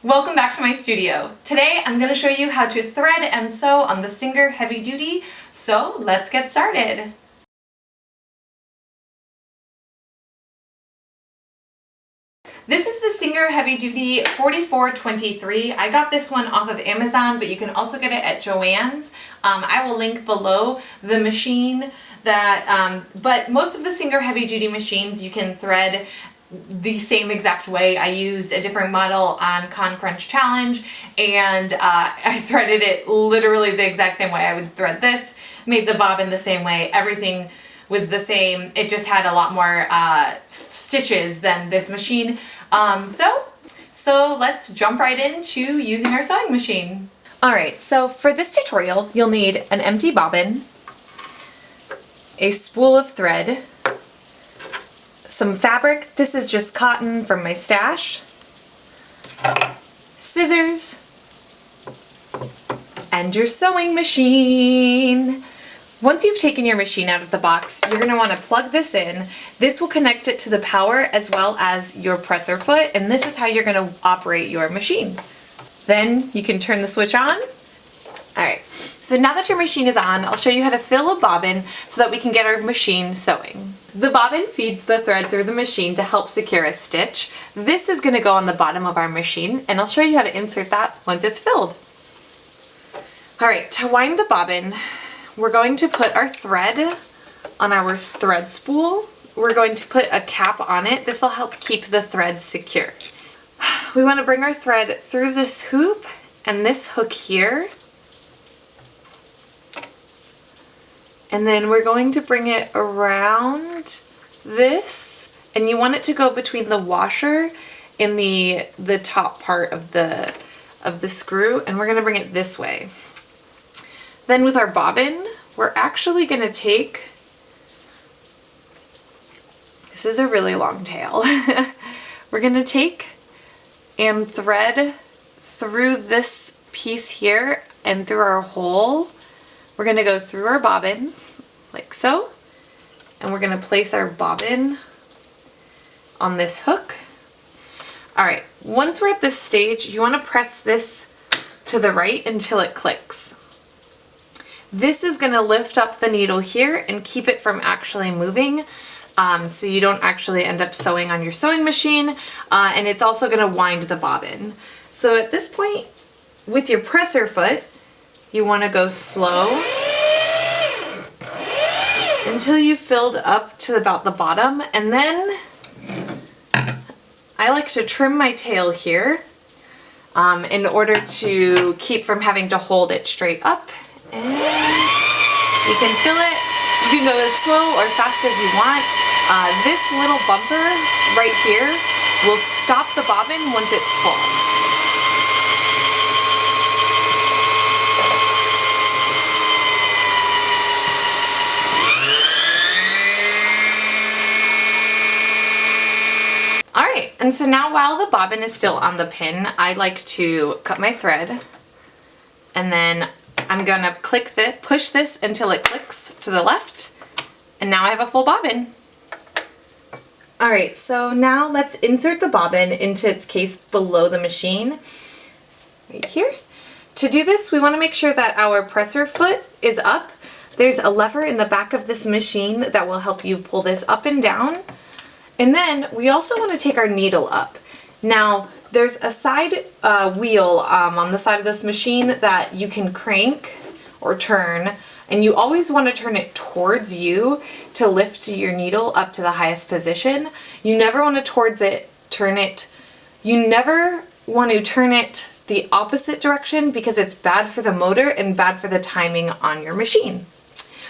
Welcome back to my studio. Today I'm going to show you how to thread and sew on the Singer Heavy Duty, so let's get started. This is the Singer Heavy Duty 4423. I got this one off of Amazon, but you can also get it at Joann's. I will link below the machine but most of the Singer Heavy Duty machines you can thread the same exact way. I used a different model on Con Crunch Challenge and I threaded it literally the exact same way. I would thread this, made the bobbin the same way, everything was the same. It just had a lot more stitches than this machine. So let's jump right into using our sewing machine. Alright, so for this tutorial you'll need an empty bobbin, a spool of thread, some fabric, this is just cotton from my stash, scissors, and your sewing machine. Once you've taken your machine out of the box, you're going to want to plug this in. This will connect it to the power as well as your presser foot, and this is how you're going to operate your machine. Then you can turn the switch on. Alright, so now that your machine is on, I'll show you how to fill a bobbin so that we can get our machine sewing. The bobbin feeds the thread through the machine to help secure a stitch. This is going to go on the bottom of our machine, and I'll show you how to insert that once it's filled. Alright, to wind the bobbin, we're going to put our thread on our thread spool. We're going to put a cap on it. This will help keep the thread secure. We want to bring our thread through this hoop and this hook here. And then we're going to bring it around this, and you want it to go between the washer and the top part of the screw, and we're going to bring it this way. Then with our bobbin, we're actually going to take, this is a really long tail, we're going to take and thread through this piece here and through our hole. We're going to go through our bobbin, like so, and we're going to place our bobbin on this hook. Alright, once we're at this stage, you want to press this to the right until it clicks. This is going to lift up the needle here and keep it from actually moving, so you don't actually end up sewing on your sewing machine, and it's also going to wind the bobbin. So at this point, with your presser foot, you want to go slow until you've filled up to about the bottom, and then I like to trim my tail here in order to keep from having to hold it straight up, and you can fill it. You can go as slow or fast as you want. This little bumper right here will stop the bobbin once it's full. Alright, and so now while the bobbin is still on the pin, I like to cut my thread, and then I'm going to push this until it clicks to the left, and now I have a full bobbin. Alright, so now let's insert the bobbin into its case below the machine, right here. To do this, we want to make sure that our presser foot is up. There's a lever in the back of this machine that will help you pull this up and down. And then we also want to take our needle up. Now, there's a side wheel on the side of this machine that you can crank or turn, and you always want to turn it towards you to lift your needle up to the highest position. You never want to turn it the opposite direction, because it's bad for the motor and bad for the timing on your machine.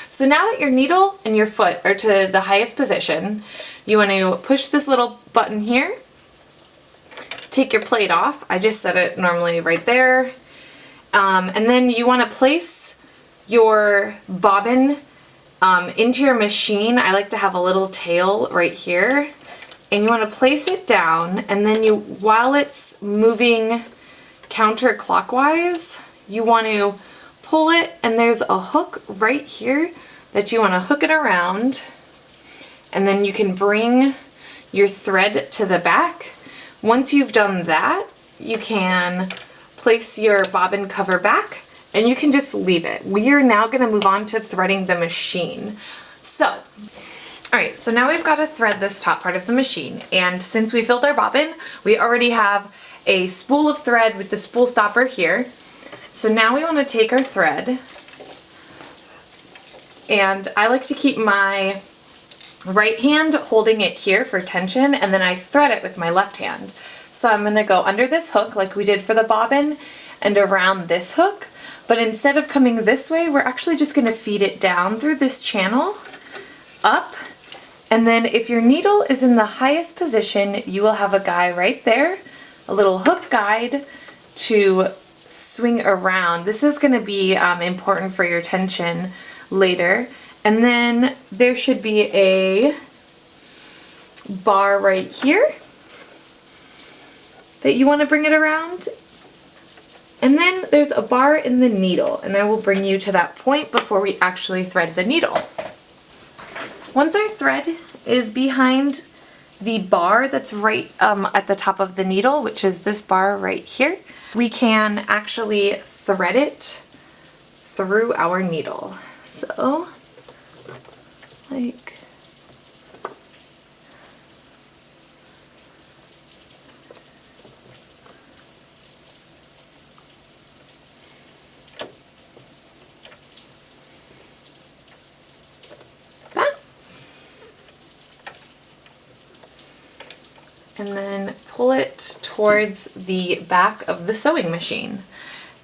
So now that your needle and your foot are to the highest position, you want to push this little button here, take your plate off. I just set it normally right there. And then you want to place your bobbin into your machine. I like to have a little tail right here. And you want to place it down, and then while it's moving counterclockwise, you want to pull it, and there's a hook right here that you want to hook it around, and then you can bring your thread to the back. Once you've done that, you can place your bobbin cover back and you can just leave it. We are now going to move on to threading the machine. So, all right, so now we've got to thread this top part of the machine, and since we filled our bobbin, we already have a spool of thread with the spool stopper here. So now we want to take our thread, and I like to keep my right hand holding it here for tension, and then I thread it with my left hand. So I'm going to go under this hook like we did for the bobbin and around this hook, but instead of coming this way, we're actually just going to feed it down through this channel, up, and then if your needle is in the highest position, you will have a guy right there, a little hook guide to swing around. This is going to be important for your tension later. And then there should be a bar right here that you want to bring it around. And then there's a bar in the needle, and I will bring you to that point before we actually thread the needle. Once our thread is behind the bar that's right at the top of the needle, which is this bar right here, we can actually thread it through our needle. So, like, and then pull it towards the back of the sewing machine.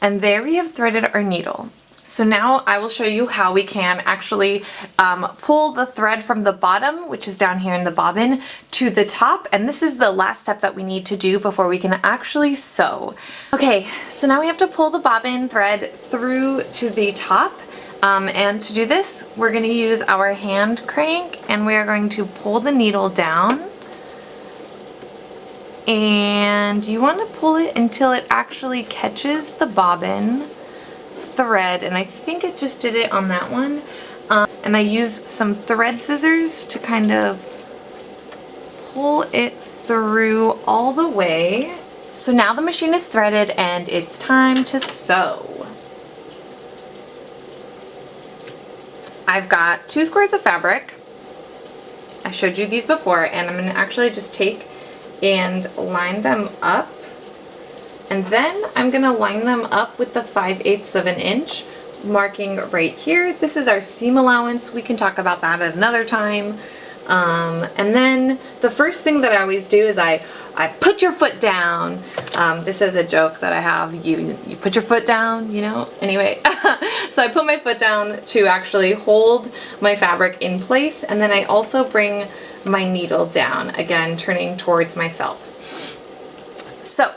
And there we have threaded our needle. So now I will show you how we can actually pull the thread from the bottom, which is down here in the bobbin, to the top. And this is the last step that we need to do before we can actually sew. Okay, so now we have to pull the bobbin thread through to the top. And to do this, we're going to use our hand crank, and we are going to pull the needle down. And you want to pull it until it actually catches the bobbin thread, and I think it just did it on that one. And I use some thread scissors to kind of pull it through all the way. So now the machine is threaded and it's time to sew. I've got 2 squares of fabric. I showed you these before, and I'm going to actually just take and line them up, and then I'm going to line them up with the 5/8 of an inch, marking right here. This is our seam allowance. We can talk about that at another time. And then the first thing that I always do is I put your foot down. This is a joke that I have. You put your foot down, you know? Anyway, so I put my foot down to actually hold my fabric in place, and then I also bring my needle down, again turning towards myself. So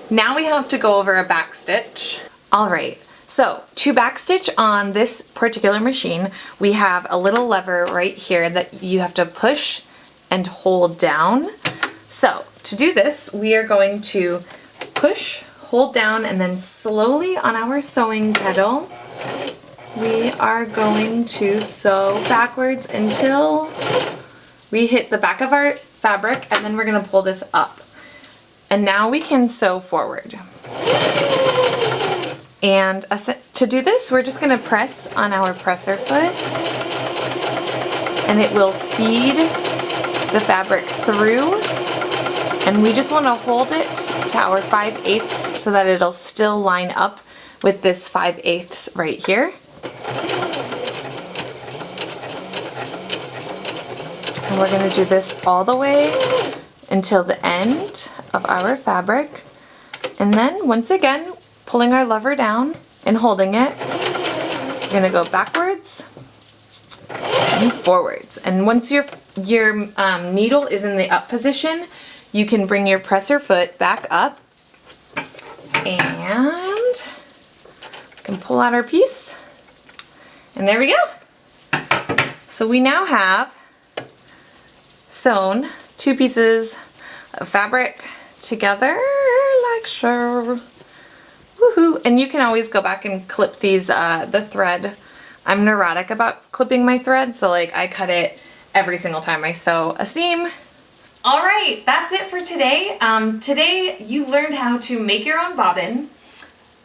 now we have to go over a back stitch. All right, so to back stitch on this particular machine, we have a little lever right here that you have to push and hold down. So to do this, we are going to push, hold down, and then slowly on our sewing pedal, we are going to sew backwards until we hit the back of our fabric, and then we're going to pull this up. And now we can sew forward. And to do this, we're just going to press on our presser foot, and it will feed the fabric through. And we just want to hold it to our 5/8 so that it'll still line up with this 5/8 right here. And we're going to do this all the way until the end of our fabric. And then once again, pulling our lever down and holding it, we're going to go backwards and forwards. And once your needle is in the up position, you can bring your presser foot back up, and we can pull out our piece. And there we go. So we now have sewn 2 pieces of fabric together like so. Woohoo! And you can always go back and clip these, the thread. I'm neurotic about clipping my thread, so like I cut it every single time I sew a seam. All right, that's it for today. Today you learned how to make your own bobbin,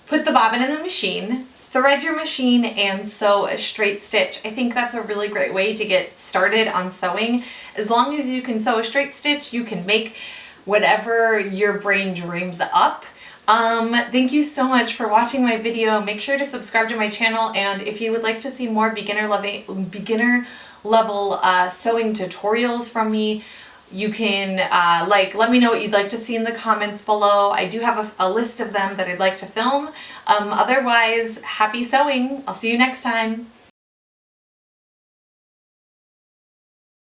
put the bobbin in the machine, thread your machine, and sew a straight stitch. I think that's a really great way to get started on sewing. As long as you can sew a straight stitch, you can make whatever your brain dreams up. Thank you so much for watching my video. Make sure to subscribe to my channel, and if you would like to see more beginner level sewing tutorials from me, you can let me know what you'd like to see in the comments below. I do have a list of them that I'd like to film. Otherwise, happy sewing. I'll see you next time.